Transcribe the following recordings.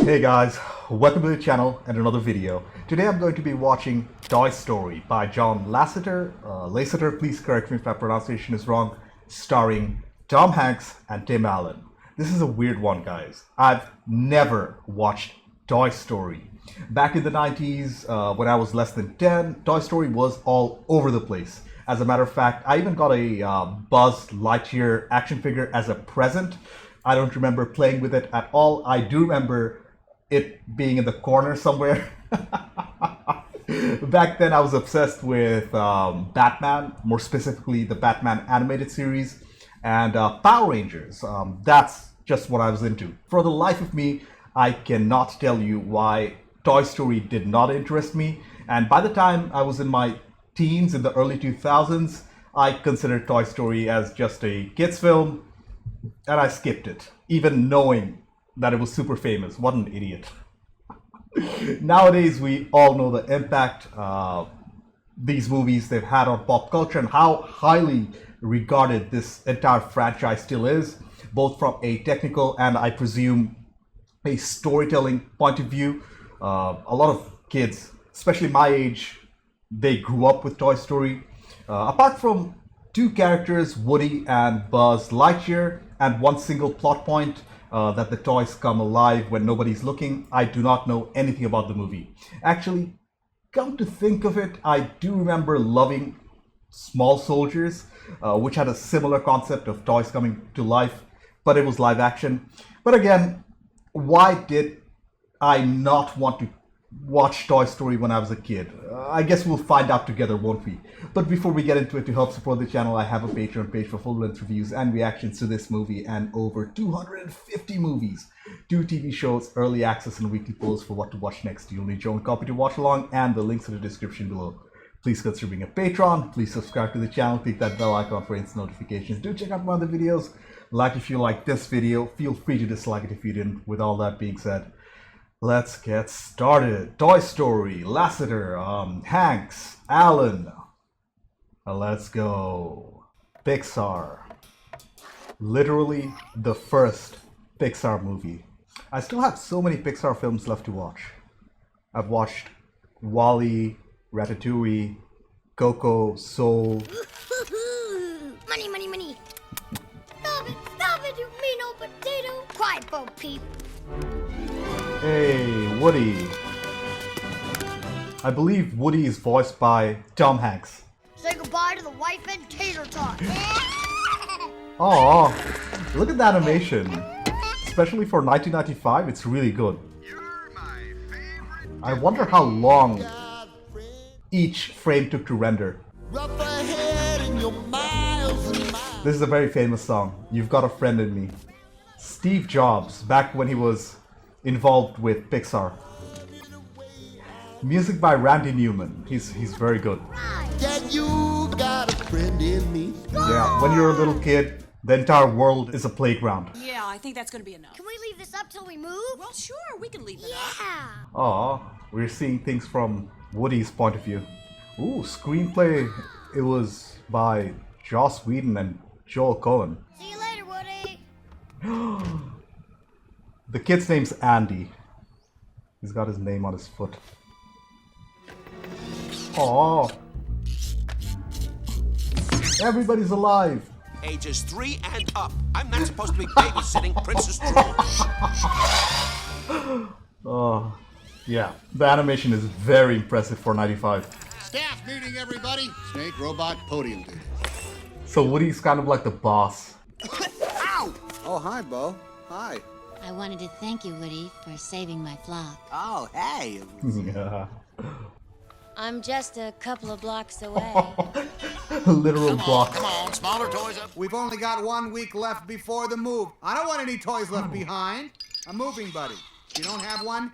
Hey guys, welcome to the channel and another video. Today I'm going to be watching Toy Story by John Lasseter, please correct me if my pronunciation is wrong, starring Tom Hanks and Tim Allen. This is a weird one, guys. I've never watched Toy Story. Back in the 90s, when I was less than 10, Toy Story was all over the place. As a matter of fact, I even got a Buzz Lightyear action figure as a present. I don't remember playing with it at all. I do remember it being in the corner somewhere. Back then I was obsessed with Batman, more specifically the Batman animated series, and Power Rangers. That's just what I was into. For the life of me, I cannot tell you why Toy Story did not interest me, and by the time I was in my teens in the early 2000s, I considered Toy Story as just a kids film, and I skipped it, even knowing that it was super famous. What an idiot. Nowadays, we all know the impact these movies they've had on pop culture and how highly regarded this entire franchise still is, both from a technical and, I presume, a storytelling point of view. A lot of kids, especially my age, they grew up with Toy Story. Apart from two characters, Woody and Buzz Lightyear, and one single plot point, that the toys come alive when nobody's looking, I do not know anything about the movie. Actually, come to think of it, I do remember loving Small Soldiers, which had a similar concept of toys coming to life, but it was live action. But again, why did I not want to watch Toy Story when I was a kid? I guess we'll find out together, won't we? But before we get into it, to help support the channel, I have a Patreon page for full-length reviews and reactions to this movie and over 250 movies, 2 TV shows, early access, and weekly polls for what to watch next. You'll need your own copy to watch along, and the links in the description below. Please consider being a patron, please subscribe to the channel, click that bell icon for instant notifications. Do check out my other videos. Like if you like this video, feel free to dislike it if you didn't. With all that being said, let's get started. Toy Story, Lasseter, Hanks, Allen. Let's go. Pixar. Literally the first Pixar movie. I still have so many Pixar films left to watch. I've watched WALL-E, Ratatouille, Coco, Soul. Money, money, money. Stop it, you mean old potato. Quiet, Bo Peep. Hey, Woody. I believe Woody is voiced by Tom Hanks. Say goodbye to the wife and tater tot. Aw, look at the animation. Especially for 1995, it's really good. I wonder how long each frame took to render. This is a very famous song, You've Got a Friend in Me. Steve Jobs, back when he was involved with Pixar. Music by Randy Newman. He's very good. You got a friend in me. Yeah, when you're a little kid, the entire world is a playground. Yeah, I think that's gonna be enough. Can we leave this up till we move? Well, sure, we can leave it up. Yeah. Aw, we're seeing things from Woody's point of view. Ooh, screenplay, it was by Joss Whedon and Joel Cohen. See you later, Woody. The kid's name's Andy. He's got his name on his foot. Aww. Everybody's alive. Ages 3 and up. I'm not supposed to be babysitting Princess Drool. Oh, yeah. The animation is very impressive for 95. Staff meeting, everybody. Snake robot podium duty. So Woody's kind of like the boss. Ow! Oh, hi, Bo. Hi. I wanted to thank you, Woody, for saving my flock. Oh, hey. Yeah. I'm just a couple of blocks away. Literal block. Come on, smaller toys up. We've only got 1 week left before the move. I don't want any toys left behind. A moving buddy. If you don't have one,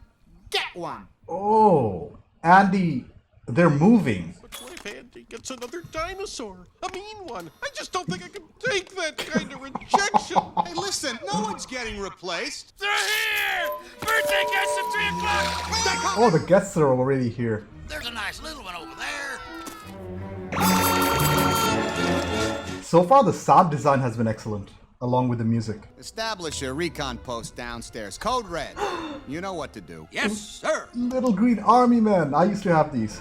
get one. Oh, Andy, they're moving. But what if Andy gets another dinosaur? A mean one. I just don't think I can take that kind of rejection. Hey, listen, no one's getting replaced. They're here! Birthday guests at 3 o'clock! Oh, the guests are already here. There's a nice little one over there. So far, the sound design has been excellent. along with the music. Establish a recon post downstairs. Code red. You know what to do. Yes, sir. Little green army men. I used to have these.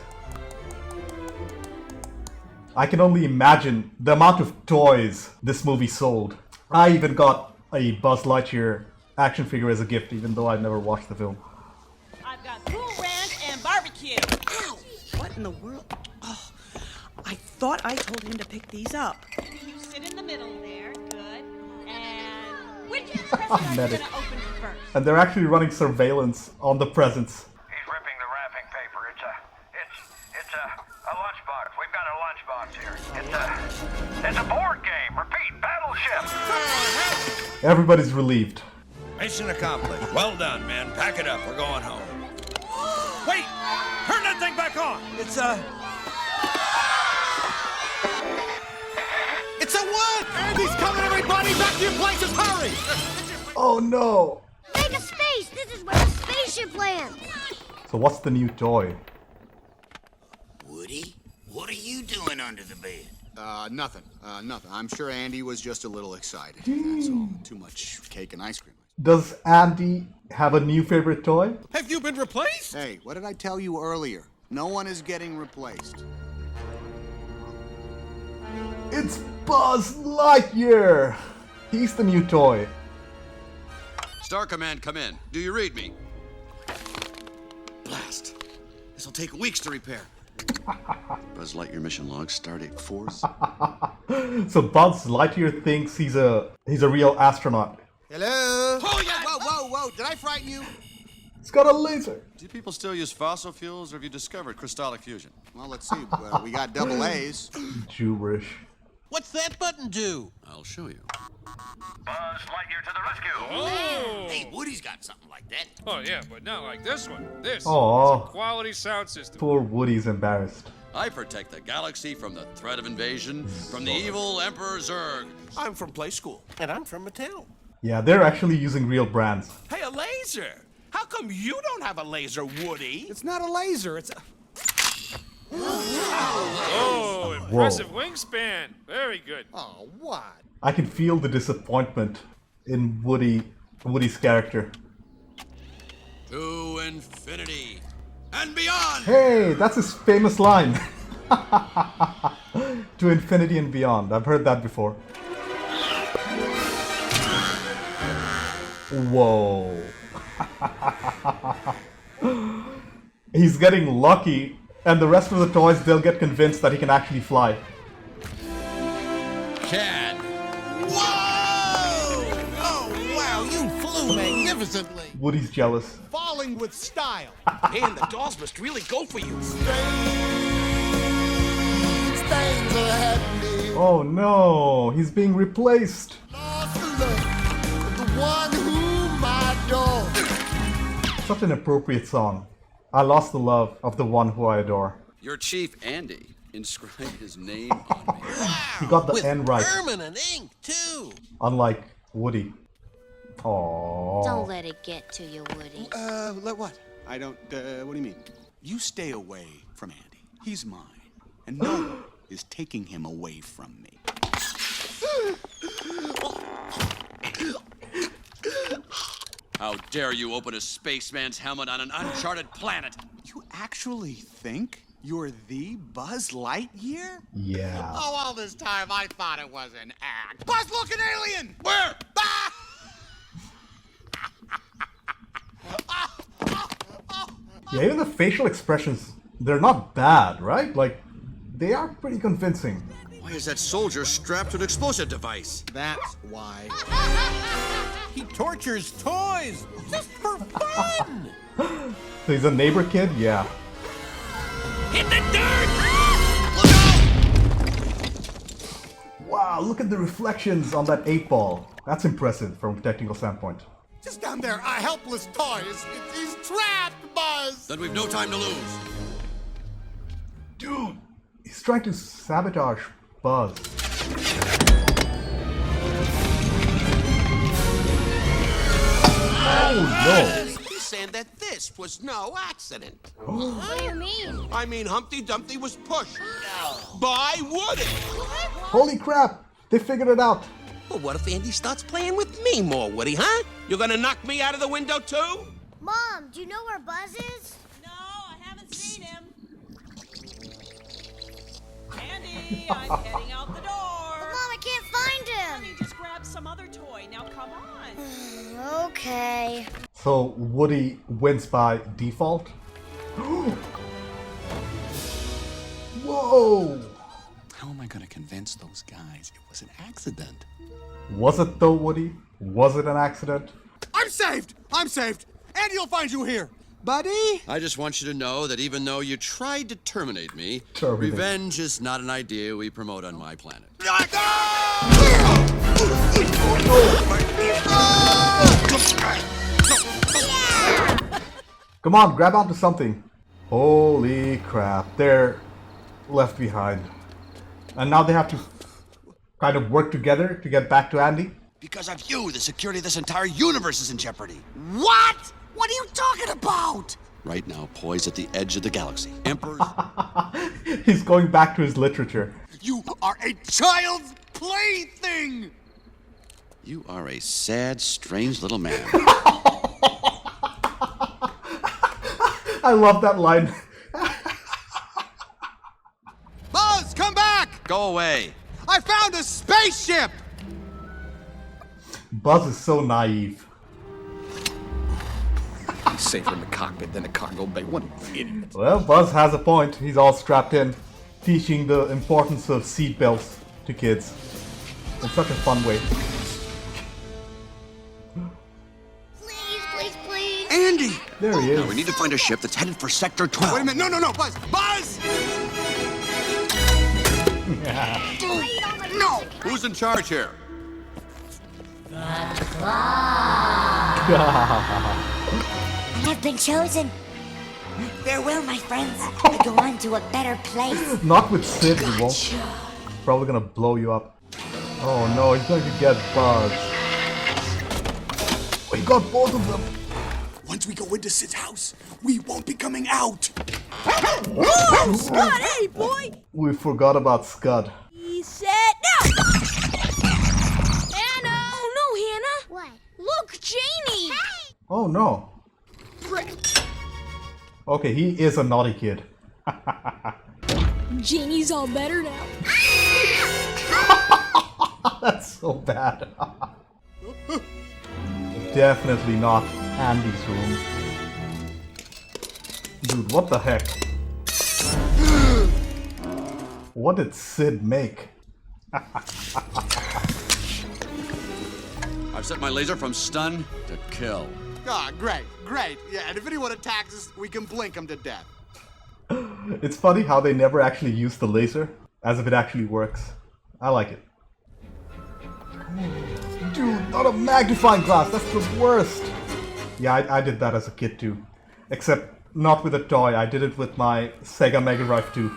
I can only imagine the amount of toys this movie sold. I even got a Buzz Lightyear action figure as a gift, even though I never watched the film. I've got Cool Ranch and barbecue. Ow! What in the world? Oh, I thought I told him to pick these up. You sit in the middle there. Good. And which present are you Medic. gonna open first? And they're actually running surveillance on the presents. He's ripping the wrapping paper. It's a lunchbox. We've got a lunchbox here. It's a board game. Repeat, battleship. Everybody's relieved. Mission accomplished. Well done, man. Pack it up. We're going home. Wait! Turn that thing back on! It's a what? Andy's coming, everybody! Back to your places, hurry! Oh no! Make a space! This is where the spaceship lands! So what's the new toy? Woody, what are you doing under the bed? Nothing. Nothing. I'm sure Andy was just a little excited. That's all. Too much cake and ice cream. Does Andy have a new favorite toy? Have you been replaced? Hey, what did I tell you earlier? No one is getting replaced. It's Buzz Lightyear! He's the new toy. Star Command, come in. Do you read me? Blast. This'll take weeks to repair. Buzz Lightyear mission log, stardate 4th. So Buzz Lightyear thinks he's a real astronaut. Hello? Oh, yeah, whoa. Did I frighten you? He's got a laser. Do people still use fossil fuels, or have you discovered crystallic fusion? Well, let's see. We got double A's. Gibberish. What's that button do? I'll show you. Buzz Lightyear to the rescue. Oh! Hey, Woody's got something like that. Oh, yeah, but not like this one. This Aw. is a quality sound system. Poor Woody's embarrassed. I protect the galaxy from the threat of invasion from the evil Emperor Zurg. I'm from play school, and I'm from Mattel. Yeah, they're actually using real brands. Hey, a laser! How come you don't have a laser, Woody? It's not a laser, it's a... Oh, impressive wingspan. Very good. Oh, what? I can feel the disappointment in Woody's character. To infinity and beyond! Hey, that's his famous line. To infinity and beyond. I've heard that before. Whoa. He's getting lucky, and the rest of the toys, they'll get convinced that he can actually fly. Can. Whoa! Oh, wow, you flew magnificently. Woody's jealous. Falling with style. Man, the dolls must really go for you. Oh no, he's being replaced. Such an appropriate song. I lost the love of the one who I adore. Your chief, Andy, inscribed his name on me. He got the With N right, permanent ink, too. unlike Woody. Aww. Don't let it get to you, Woody. Let what? I don't, what do you mean? You stay away from Andy. He's mine. And no one is taking him away from me. How dare you open a spaceman's helmet on an uncharted planet? You actually think you're the Buzz Lightyear? Yeah. Oh, all this time I thought it was an act. Buzz, look, an alien! Where? Yeah, even the facial expressions, they're not bad, right? Like, they are pretty convincing. Why is that soldier strapped to an explosive device? That's why. He tortures toys just for fun. So he's a neighbor kid? Yeah. Hit the dirt! Wow, look at the reflections on that 8-ball. That's impressive from a technical standpoint. Just down there, a helpless toy. He's trapped, Buzz! Then we've no time to lose. Dude, he's trying to sabotage Buzz. Oh He's saying that this was no accident. What do you mean? I mean, Humpty Dumpty was pushed by Woody. no! Holy crap! They figured it out. Well, what if Andy starts playing with me more, Woody, huh? You're gonna knock me out of the window, too? Mom, do you know where Buzz is? No, I haven't seen him. Andy, I'm heading out the door. But Mom, I can't find Honey, him. just grab some other toy. Now come on. Okay. So Woody wins by default? Whoa! How am I gonna convince those guys it was an accident? Was it though, Woody? Was it an accident? I'm saved! I'm saved! Andy'll find you here! Buddy? I just want you to know that even though you tried to terminate me, Terminate. revenge is not an idea we promote on my planet. Come on, grab onto something. Holy crap, they're left behind. And now they have to kind of work together to get back to Andy? Because of you, the security of this entire universe is in jeopardy. What? What are you talking about? Right now, poised at the edge of the galaxy. Emperors. He's going back to his literature. You are a child's plaything! You are a sad, strange little man. I love that line. Buzz, come back! Go away. I found a spaceship! Buzz is so naive. He's safer in the cockpit than a cargo bay. What an idiot. Well, Buzz has a point. He's all strapped in, teaching the importance of seatbelts to kids in such a fun way. Please, please, please. Andy! There he Now we is. need to find a ship that's headed for Sector 12. Wait a minute. No, Buzz! Buzz! No! Who's in charge here? I have been chosen. Farewell, my friends. I go on to a better place. Not with Sid, he won't. Probably gonna blow you up. Oh no, he's going to get Buzz. We got both of them. Once we go into Sid's house, we won't be coming out. Whoa, Scott, hey, boy. We forgot about Scud. He said no. Anna! Oh, no, Hannah. What? Look, Janie. Oh no. Okay, he is a naughty kid. Janie's all better now. That's so bad. Definitely not Andy's room. Dude, what the heck? What did Sid make? I've set my laser from stun to kill. Ah, great. Yeah, and if anyone attacks us, we can blink them to death. It's funny how they never actually use the laser, as if it actually works. I like it. Dude, not a magnifying glass, that's the worst! Yeah, I did that as a kid too. Except not with a toy, I did it with my Sega Mega Drive 2.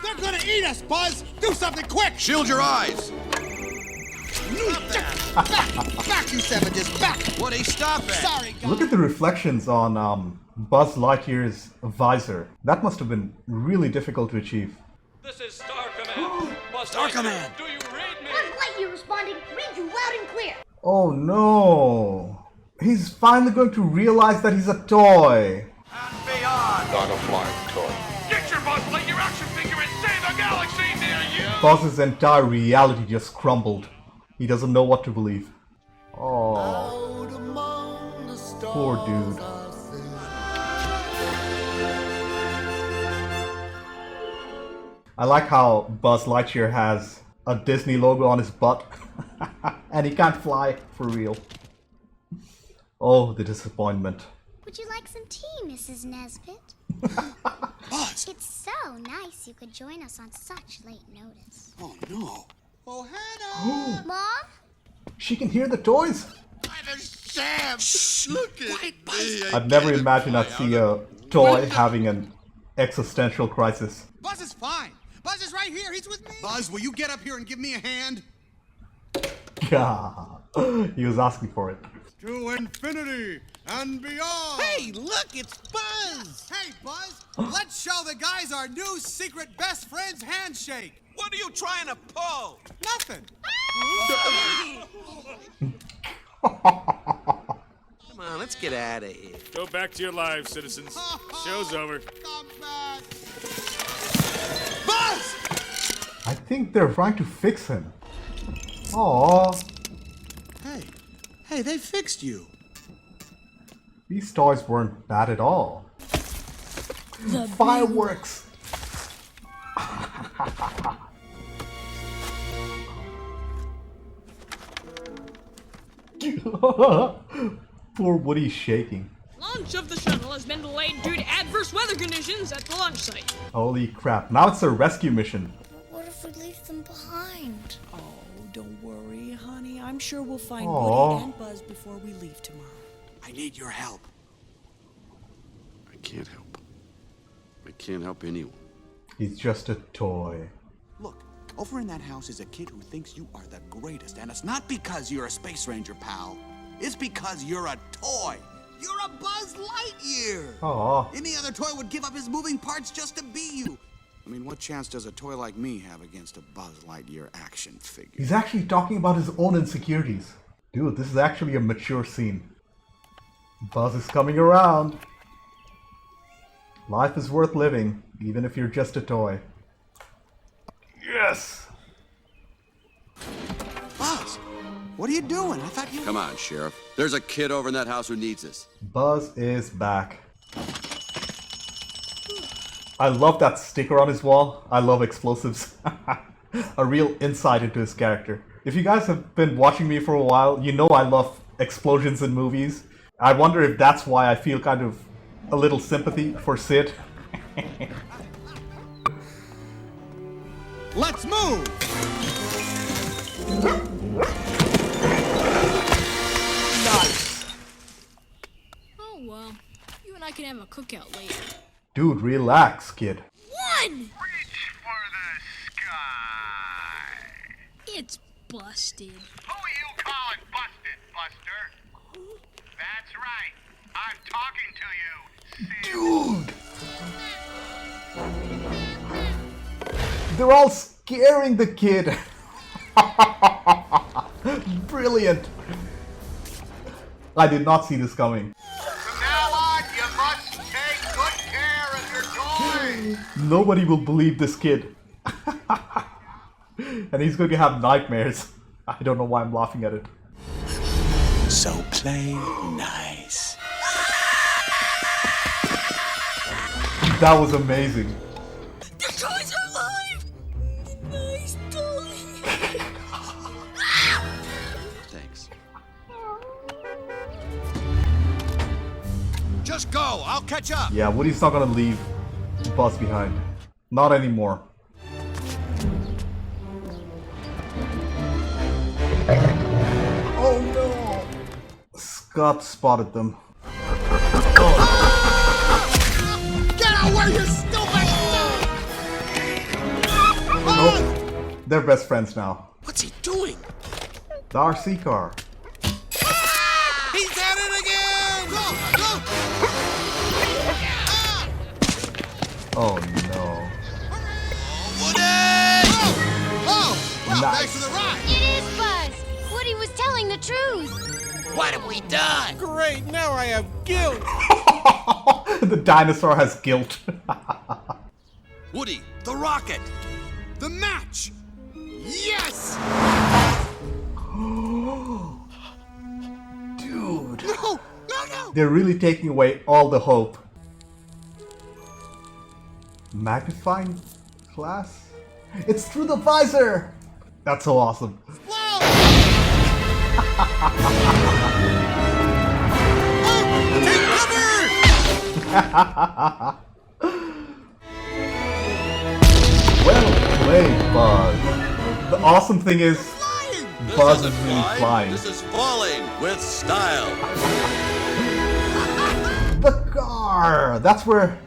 They're gonna eat us, Buzz! Do something quick! Shield your eyes! Back, you savages, back! Woody, stop it! Sorry, guys. Look at the reflections on Buzz Lightyear's visor. That must have been really difficult to achieve. This is Star Command. Star Command! Do you read me? Buzz Lightyear responding. Read you loud and clear. Oh no! He's finally going to realize that he's a toy! And beyond. Not a flying toy. Get your Buzz Lightyear action figure and save a galaxy near you. Buzz's entire reality just crumbled. He doesn't know what to believe. Oh, poor dude. I like how Buzz Lightyear has a Disney logo on his butt. And he can't fly for real. Oh, the disappointment. Would you like some tea, Mrs. Nesbit? Buzz! It's so nice you could join us on such late notice. Oh, no. Oh, Hannah! Mom? She can hear the toys? Sam! Look at me! I'd never imagined I'd see a toy having an existential crisis. Buzz is fine! Buzz is right here! He's with me! Buzz, will you get up here and give me a hand? God, he was asking for it. To infinity and beyond. Hey, look, it's Buzz! Hey, Buzz, let's show the guys our new secret best friends handshake. What are you trying to pull? Nothing. Come on, let's get out of here. Go back to your lives, citizens. Show's over. Come back. Buzz! I think they're trying to fix him. Aww. Hey, they fixed you. These toys weren't bad at all. Fireworks! Poor Woody's shaking. Launch of the shuttle has been delayed due to adverse weather conditions at the launch site. Holy crap, now it's a rescue mission. What if we leave them behind? Oh, don't worry, honey. I'm sure we'll find Aw. Woody and Buzz before we leave tomorrow. I need your help. I can't help. I can't help anyone. He's just a toy. Look, over in that house is a kid who thinks you are the greatest, and it's not because you're a space ranger, pal. It's because you're a toy. You're a Buzz Lightyear. Aww. Any other toy would give up his moving parts just to be you. I mean, what chance does a toy like me have against a Buzz Lightyear action figure? He's actually talking about his own insecurities. Dude, this is actually a mature scene. Buzz is coming around. Life is worth living, even if you're just a toy. Yes! Buzz, what are you doing? I thought you... Come on, Sheriff. There's a kid over in that house who needs us. Buzz is back. I love that sticker on his wall. I love explosives. A real insight into his character. If you guys have been watching me for a while, you know I love explosions in movies. I wonder if that's why I feel kind of a little sympathy for Sid. Let's move. Nice. Oh well, you and I can have a cookout later. Dude, relax, kid. One! Reach for the sky. It's busted. Who are you calling busted, Buster? That's right. I'm talking to you, Sid. Dude! They're all scaring the kid. Brilliant. I did not see this coming. From now on, you must take good care of your toys. Nobody will believe this kid. And he's going to have nightmares. I don't know why I'm laughing at it. So play nice. That was amazing. The toys are alive! Nice toy! Thanks. Just go. I'll catch up. Yeah, Woody's not gonna leave Buzz behind. Not anymore. Oh no! Scott spotted them. Get out where you stupid! Nope. They're best friends now. What's he doing? The RC car. He's at it again! Go! Go! Oh no. Woody! Oh! Well, Nice. thanks for the ride! It is Buzz. Woody was telling the truth. What have we done? Great, now I have guilt. The dinosaur has guilt. Woody, the rocket! The match! Yes! Dude. No! No, no! They're really taking away all the hope. Magnifying glass? It's through the visor! That's so awesome. Take cover! Well played, Buzz. The awesome thing is, Buzz is really flying. This is falling with style. The car! That's where...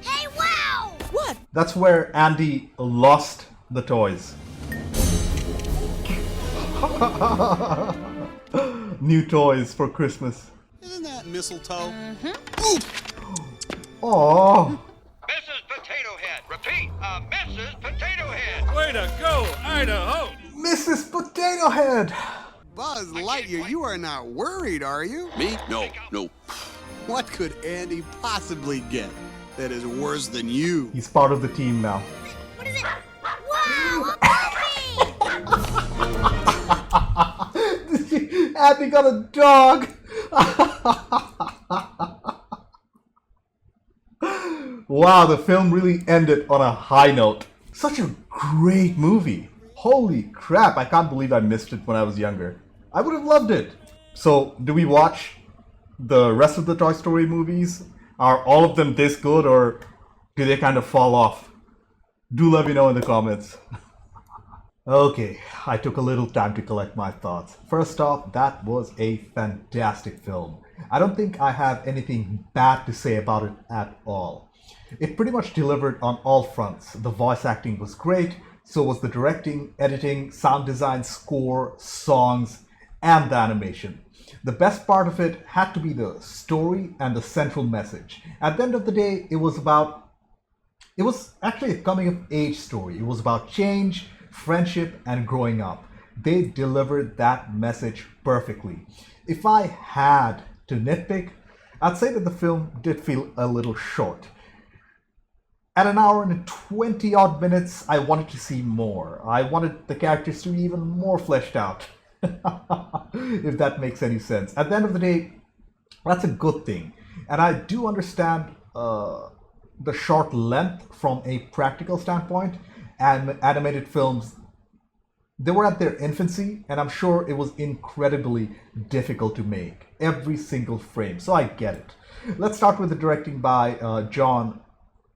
Hey, wow! What? That's where Andy lost the toys. New toys for Christmas. Isn't that mistletoe? Oh, Mrs. Potato Head. Repeat, Mrs. Potato Head. Way to go, Idaho! Mrs. Potato Head. Buzz Lightyear, you are not worried, are you? Me? No, no. What could Andy possibly get that is worse than you? He's part of the team now. What is it? Wow, a puppy! Andy got a dog. Wow, the film really ended on a high note. Such a great movie. Holy crap, I can't believe I missed it when I was younger. I would have loved it. So, do we watch the rest of the Toy Story movies? Are all of them this good, or do they kind of fall off? Do let me know in the comments. Okay, I took a little time to collect my thoughts. First off, that was a fantastic film. I don't think I have anything bad to say about it at all. It pretty much delivered on all fronts. The voice acting was great, so was the directing, editing, sound design, score, songs, and the animation. The best part of it had to be the story and the central message. At the end of the day, it was actually a coming of age story. It was about change, friendship, and growing up. They delivered that message perfectly. If I had to nitpick, I'd say that the film did feel a little short. At an hour and 20 odd minutes, I wanted to see more. I wanted the characters to be even more fleshed out. If that makes any sense. At the end of the day, that's a good thing. And I do understand the short length from a practical standpoint. And animated films, they were at their infancy, and I'm sure it was incredibly difficult to make. Every single frame, so I get it. Let's start with the directing by John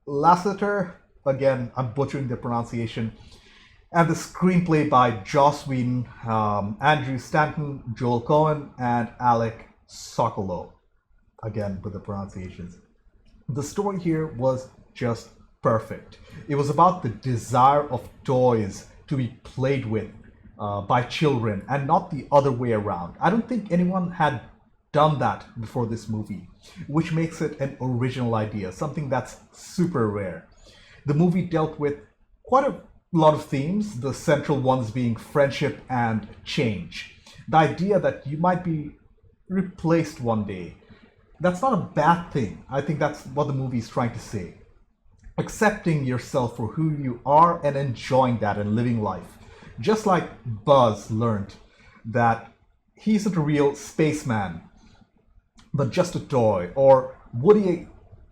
Lasseter. Again, I'm butchering the pronunciation. And the screenplay by Joss Whedon, Andrew Stanton, Joel Cohen, and Alec Sokolow. Again, with the pronunciations. The story here was just perfect. It was about the desire of toys to be played with by children and not the other way around. I don't think anyone had done that before this movie, which makes it an original idea, something that's super rare. The movie dealt with quite a lot of themes, the central ones being friendship and change. The idea that you might be replaced one day. That's not a bad thing. I think that's what the movie is trying to say. Accepting yourself for who you are and enjoying that and living life. Just like Buzz learned that he isn't a real spaceman, but just a toy. Or Woody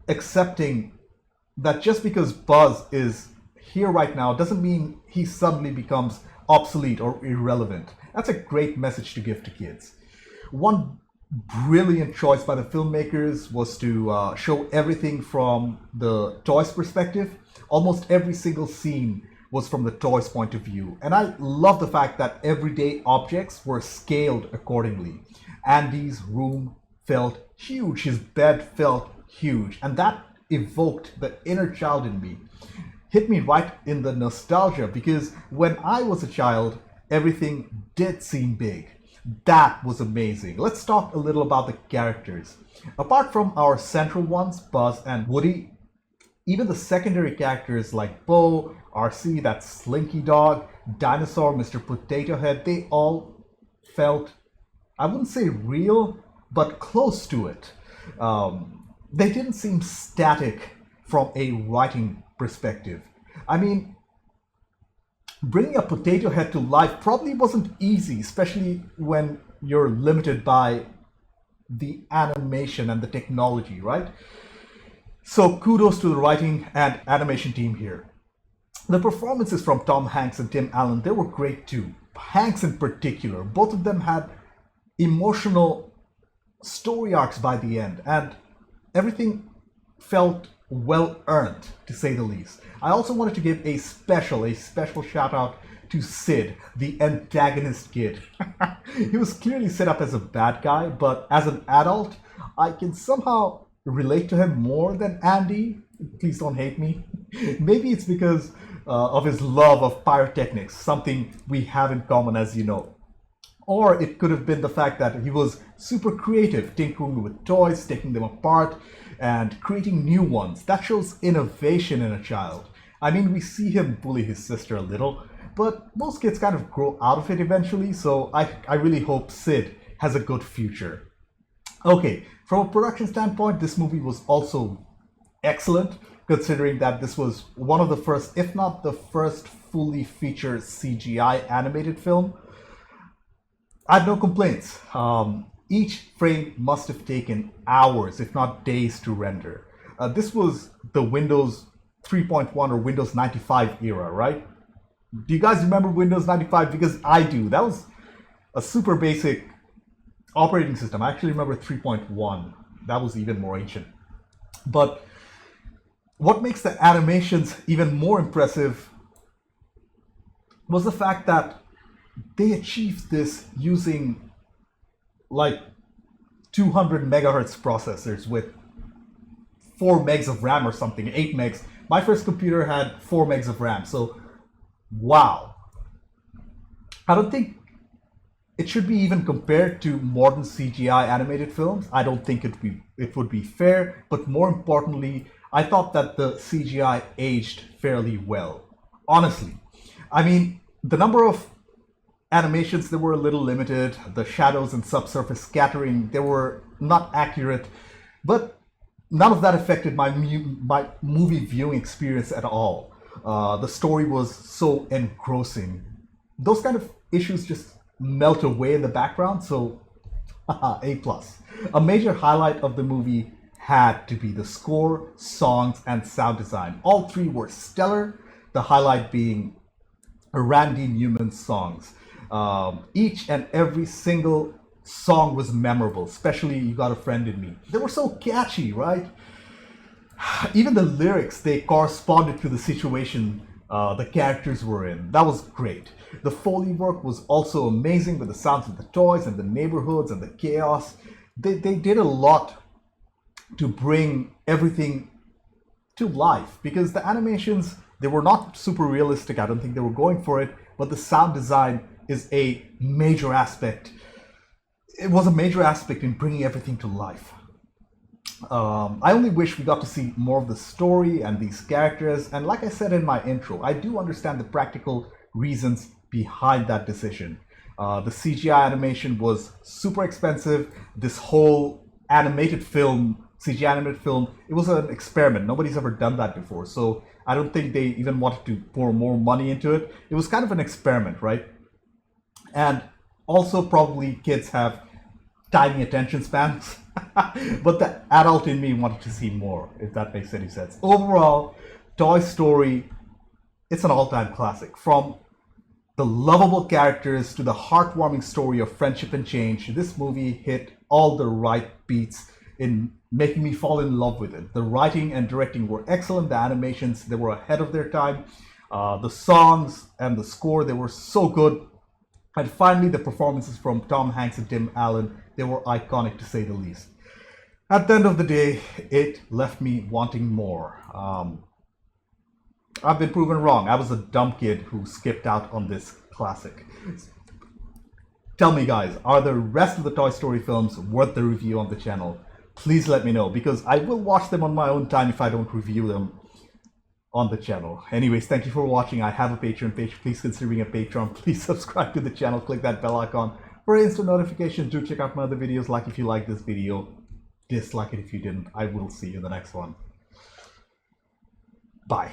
accepting that just because Buzz is here right now doesn't mean he suddenly becomes obsolete or irrelevant. That's a great message to give to kids. One brilliant choice by the filmmakers was to show everything from the toys' perspective. Almost every single scene was from the toys' point of view. And I love the fact that everyday objects were scaled accordingly. Andy's room felt huge, his bed felt huge, and that evoked the inner child in me. Hit me right in the nostalgia, because when I was a child, everything did seem big. That was amazing. Let's talk a little about the characters. Apart from our central ones, Buzz and Woody, even the secondary characters like Bo, RC, that Slinky Dog, Dinosaur, Mr. Potato Head, they all felt, I wouldn't say real, but close to it. They didn't seem static from a writing perspective. I mean, bringing a potato head to life probably wasn't easy, especially when you're limited by the animation and the technology, right? So kudos to the writing and animation team here. The performances from Tom Hanks and Tim Allen, they were great too. Hanks in particular, both of them had emotional story arcs by the end, and everything felt well earned, to say the least. I also wanted to give a special shout out to Sid, the antagonist kid. He was clearly set up as a bad guy, but as an adult, I can somehow relate to him more than Andy. Please don't hate me. Maybe it's because of his love of pyrotechnics, something we have in common, as you know. Or it could have been the fact that he was super creative, tinkering with toys, taking them apart, and creating new ones. That shows innovation in a child. I mean, we see him bully his sister a little, but most kids kind of grow out of it eventually, so I really hope Sid has a good future. Okay, from a production standpoint, this movie was also excellent, considering that this was one of the first, if not the first, fully featured CGI animated film. I have no complaints. Each frame must have taken hours, if not days, to render. This was the Windows 3.1 or Windows 95 era, right? Do you guys remember Windows 95? Because I do. That was a super basic operating system. I actually remember 3.1. That was even more ancient. But what makes the animations even more impressive was the fact that they achieved this using like 200 megahertz processors with 4 megs of RAM or something, 8 megs. My first computer had 4 megs of RAM, so wow. I don't think it should be even compared to modern CGI animated films. I don't think it would be fair, but more importantly, I thought that the CGI aged fairly well. Honestly. I mean, the number of animations, they were a little limited. The shadows and subsurface scattering, they were not accurate, but none of that affected my movie viewing experience at all. The story was so engrossing. Those kind of issues just melt away in the background, so A+. A major highlight of the movie had to be the score, songs, and sound design. All three were stellar, the highlight being Randy Newman's songs. Each and every single song was memorable, especially You Got a Friend in Me. They were so catchy, right? Even the lyrics, they corresponded to the situation the characters were in. That was great. The Foley work was also amazing with the sounds of the toys and the neighborhoods and the chaos. They did a lot to bring everything to life, because the animations, they were not super realistic. I don't think they were going for it, but the sound design is a major aspect. It was a major aspect in bringing everything to life. I only wish we got to see more of the story and these characters, and like I said in my intro, I do understand the practical reasons behind that decision. The CGI animation was super expensive. This whole animated film, CGI animated film, it was an experiment. Nobody's ever done that before, so I don't think they even wanted to pour more money into it. It was kind of an experiment, right? And also probably kids have tiny attention spans, but the adult in me wanted to see more, if that makes any sense. Overall, Toy Story, it's an all-time classic. From the lovable characters to the heartwarming story of friendship and change, this movie hit all the right beats in making me fall in love with it. The writing and directing were excellent. The animations, they were ahead of their time. The songs and the score, they were so good. And finally, the performances from Tom Hanks and Tim Allen, they were iconic to say the least. At the end of the day, it left me wanting more. I've been proven wrong. I was a dumb kid who skipped out on this classic. Tell me guys, are the rest of the Toy Story films worth the review on the channel? Please let me know, because I will watch them on my own time if I don't review them on the channel. Anyways, thank you for watching. I have a Patreon page. Please consider being a patron. Please subscribe to the channel. Click that bell icon for instant notifications. Do check out my other videos. Like if you like this video. Dislike it if you didn't. I will see you in the next one. Bye.